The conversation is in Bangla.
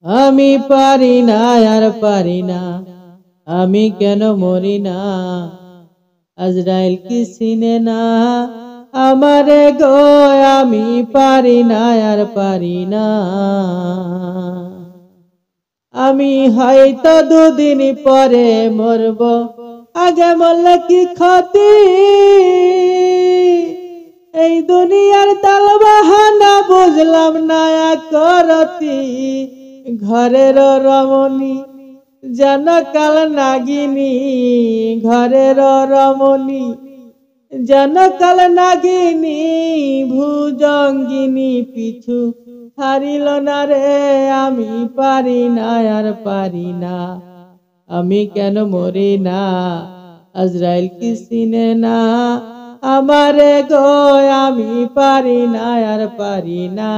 আমি পারি না আর পারি না, আমি কেন মরি না। আজরাইল কি চিনে না আমারে গো, আমি পারি না আর পারি না। আমি হয়তো দুদিন পরে মরব, আগে মরলে কি ক্ষতি। এই দুনিয়ার তালবাহানা বুঝলাম না করতি। ঘরের রমণী যেন কাল নাগিনী, ঘরের রমণী যেন কাল নাগিনী, ভুজঙ্গিনী পিছু হারিল না রে। আমি পারি না আর পারি না, আমি কেন মরি না। আজরাইল কি চিনে না আমারে গো, আমি পারি না আর পারি না।